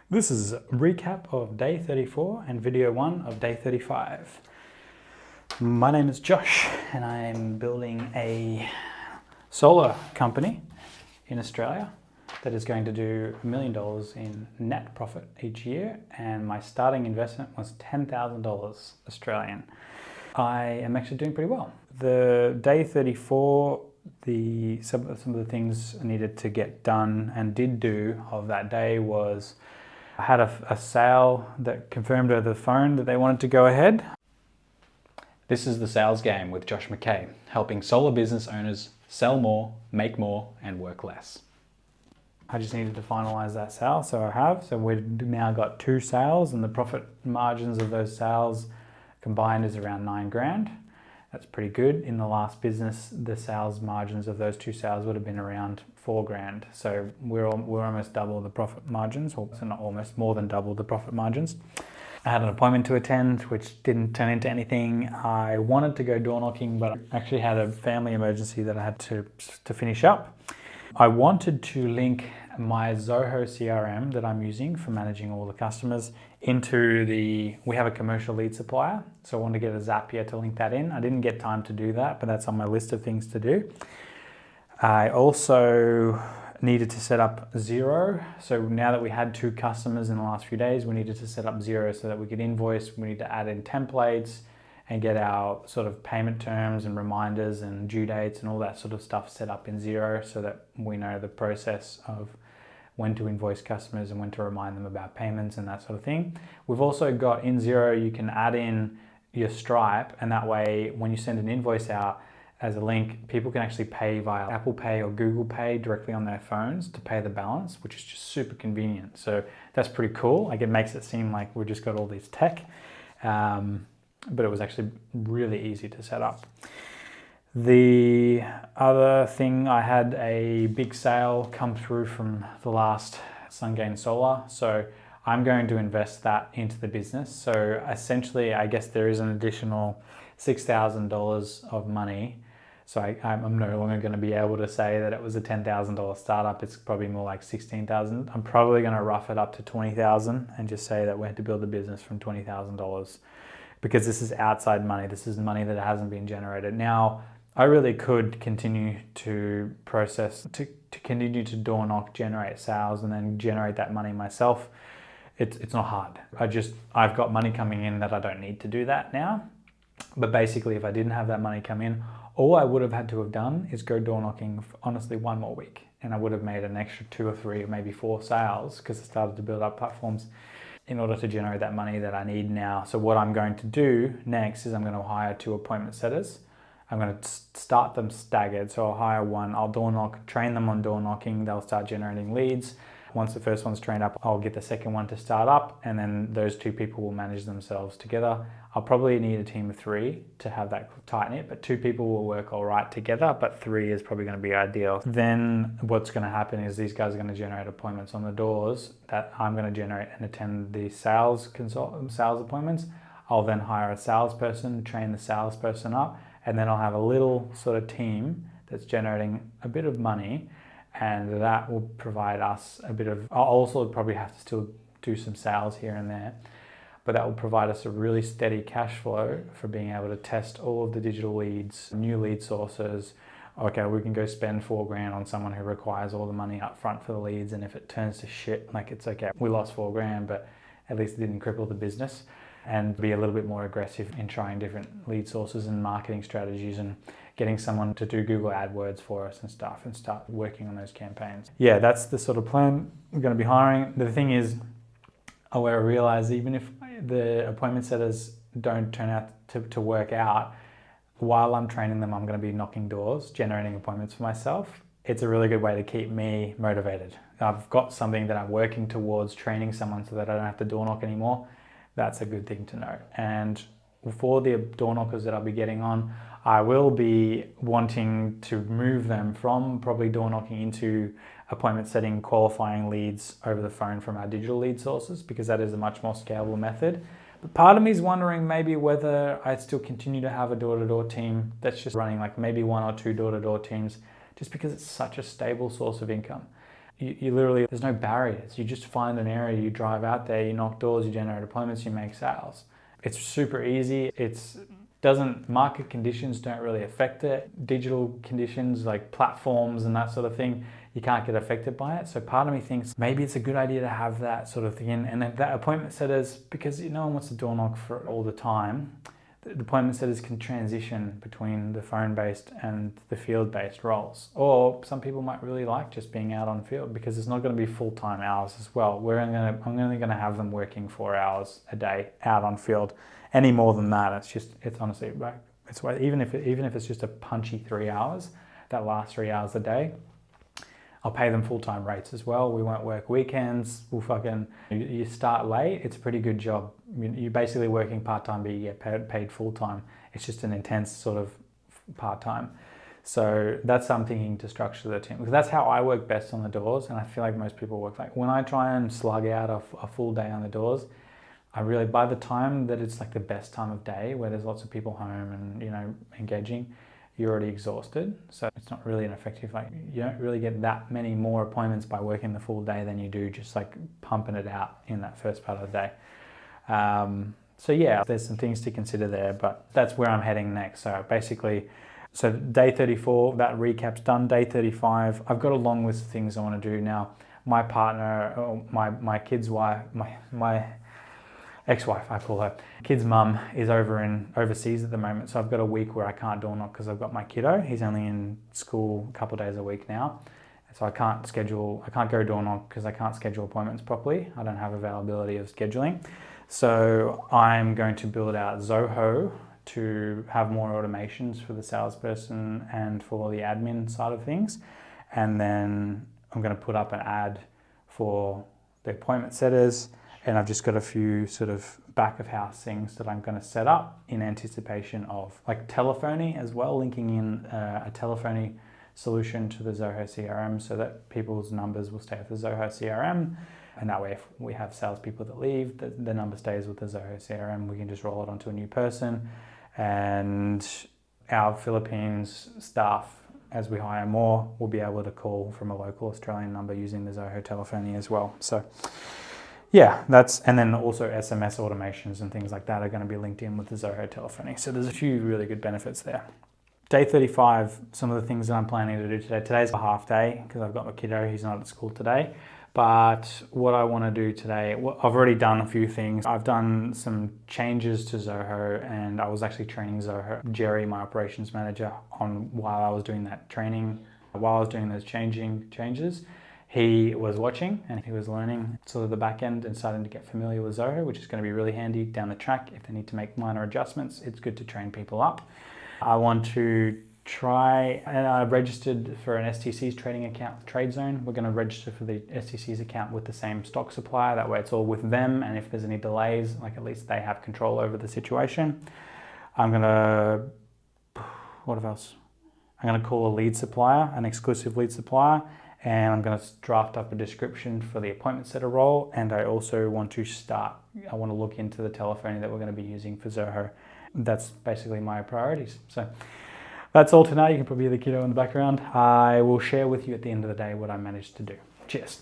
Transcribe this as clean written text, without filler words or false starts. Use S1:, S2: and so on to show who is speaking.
S1: This is a recap of day 34 and video 1 of day 35. My name is Josh and I'm building a solar company in Australia that is going to do $1 million in net profit each year, and my starting investment was $10,000 Australian. I am actually doing pretty well. The day 34, some of the things I needed to get done and did do of that day was I had a sale that confirmed over the phone that they wanted to go ahead. This is the sales game with Josh McKay, helping solar business owners sell more, make more, and work less. I just needed to finalize that sale, so I have. So we've now got 2 sales, and the profit margins of those sales combined is around 9 grand. That's pretty good. In the last business, the sales margins of those 2 sales would have been around 4 grand. So we're almost double the profit margins, or so not almost, more than double the profit margins. I had an appointment to attend, which didn't turn into anything. I wanted to go door knocking, but I actually had a family emergency that I had to finish up. I wanted to link my Zoho CRM that I'm using for managing all the customers into we have a commercial lead supplier. So I wanted to get a Zapier to link that in. I didn't get time to do that, but that's on my list of things to do. I also needed to set up Xero. So now that we had 2 customers in the last few days, we needed to set up Xero so that we could invoice. We need to add in templates and get our sort of payment terms and reminders and due dates and all that sort of stuff set up in Xero so that we know the process of when to invoice customers and when to remind them about payments and that sort of thing. We've also got in Xero, you can add in your Stripe, and that way when you send an invoice out as a link, people can actually pay via Apple Pay or Google Pay directly on their phones to pay the balance, which is just super convenient. So that's pretty cool. Like, it makes it seem like we've just got all this tech. But it was actually really easy to set up. The other thing, I had a big sale come through from the last SunGain Solar, so I'm going to invest that into the business. So essentially, I guess there is an additional $6,000 of money. So I'm no longer going to be able to say that it was a $10,000 startup. It's probably more like $16,000. I'm probably going to rough it up to $20,000 and just say that we had to build the business from $20,000. Because this is outside money. This is money that hasn't been generated. Now, I really could continue to continue to door knock, generate sales, and then generate that money myself. It's not hard. I've got money coming in that I don't need to do that now. But basically, if I didn't have that money come in, all I would have had to have done is go door knocking for, honestly, 1 more week. And I would have made an extra 2 or 3 or maybe 4 sales because I started to build up platforms in order to generate that money that I need now. So what I'm going to do next is I'm going to hire 2 appointment setters. I'm going to start them staggered. So I'll hire 1, I'll door knock, train them on door knocking. They'll start generating leads. Once the first one's trained up, I'll get the second one to start up, and then those 2 people will manage themselves together. I'll probably need a team of 3 to have that tight knit, but 2 people will work all right together, but 3 is probably going to be ideal. Then what's going to happen is these guys are going to generate appointments on the doors that I'm going to generate and attend the sales appointments. I'll then hire a salesperson, train the salesperson up, and then I'll have a little sort of team that's generating a bit of money, and that will provide us a bit of, I'll also probably have to still do some sales here and there, but that will provide us a really steady cash flow for being able to test all of the digital leads, new lead sources. Okay, we can go spend 4 grand on someone who requires all the money up front for the leads, and if it turns to shit, like, it's okay. We lost 4 grand, but at least it didn't cripple the business. And be a little bit more aggressive in trying different lead sources and marketing strategies and getting someone to do Google AdWords for us and stuff and start working on those campaigns. Yeah, that's the sort of plan. We're going to be hiring. The thing is, I realize even if the appointment setters don't turn out to work out, while I'm training them, I'm going to be knocking doors, generating appointments for myself. It's a really good way to keep me motivated. I've got something that I'm working towards, training someone so that I don't have to door knock anymore. That's a good thing to know. And for the door knockers that I'll be getting on, I will be wanting to move them from probably door knocking into appointment setting, qualifying leads over the phone from our digital lead sources, because that is a much more scalable method. But part of me is wondering maybe whether I still continue to have a door-to-door team that's just running like maybe 1 or 2 door-to-door teams, just because it's such a stable source of income. You literally, there's no barriers. You just find an area, you drive out there, you knock doors, you generate appointments, you make sales. It's super easy. Market conditions don't really affect it. Digital conditions like platforms and that sort of thing, you can't get affected by it. So part of me thinks maybe it's a good idea to have that sort of thing in. And that appointment setters, because no one wants to door knock for all the time, the appointment setters can transition between the phone-based and the field-based roles. Or some people might really like just being out on field because it's not going to be full-time hours as well. I'm only going to have them working 4 hours a day out on field. Any more than that, it's honestly, even if it's just a punchy 3 hours, that last 3 hours a day, I'll pay them full-time rates as well. We won't work weekends. You start late, it's a pretty good job. You're basically working part-time, but you get paid full-time. It's just an intense sort of part-time. So that's how I'm thinking to structure the team. Because that's how I work best on the doors, and I feel like most people work like, when I try and slug out a full day on the doors, by the time that it's like the best time of day where there's lots of people home and, engaging, you're already exhausted. So it's not really an effective, you don't really get that many more appointments by working the full day than you do just like pumping it out in that first part of the day. So yeah, there's some things to consider there, but that's where I'm heading next. So basically, day 34, that recap's done. Day 35, I've got a long list of things I want to do now. My partner, my kid's wife, my ex-wife, I call her, kid's mum is overseas at the moment, so I've got a week where I can't door knock because I've got my kiddo. He's only in school a couple of days a week now, so I can't go door knock because I can't schedule appointments properly. I don't have availability of scheduling. So I'm going to build out Zoho to have more automations for the salesperson and for the admin side of things. And then I'm going to put up an ad for the appointment setters. And I've just got a few sort of back of house things that I'm going to set up in anticipation of, like telephony as well, linking in a telephony solution to the Zoho CRM so that people's numbers will stay with the Zoho CRM. And that way, if we have salespeople that leave, the number stays with the Zoho CRM. We can just roll it onto a new person. And our Philippines staff, as we hire more, will be able to call from a local Australian number using the Zoho telephony as well. So yeah, and then also SMS automations and things like that are going to be linked in with the Zoho telephony. So there's a few really good benefits there. Day 35, some of the things that I'm planning to do today. Today's a half day because I've got my kiddo, he's not at school today. But what I want to do today, I've already done a few things. I've done some changes to Zoho, and I was actually training Jerry, my operations manager, while I was doing that training, while I was doing those changes. He was watching and he was learning sort of the back end and starting to get familiar with Zoho, which is going to be really handy down the track. If they need to make minor adjustments, it's good to train people up. I want to try, and I registered for an STC's trading account with TradeZone. We're going to register for the STC's account with the same stock supplier. That way it's all with them, and if there's any delays, like at least they have control over the situation. What else? I'm going to call a lead supplier, an exclusive lead supplier, and I'm going to draft up a description for the appointment setter role. And I also want to look into the telephony that we're going to be using for Zoho. That's basically my priorities. So that's all tonight. You can probably hear the kiddo in the background. I will share with you at the end of the day what I managed to do. Cheers.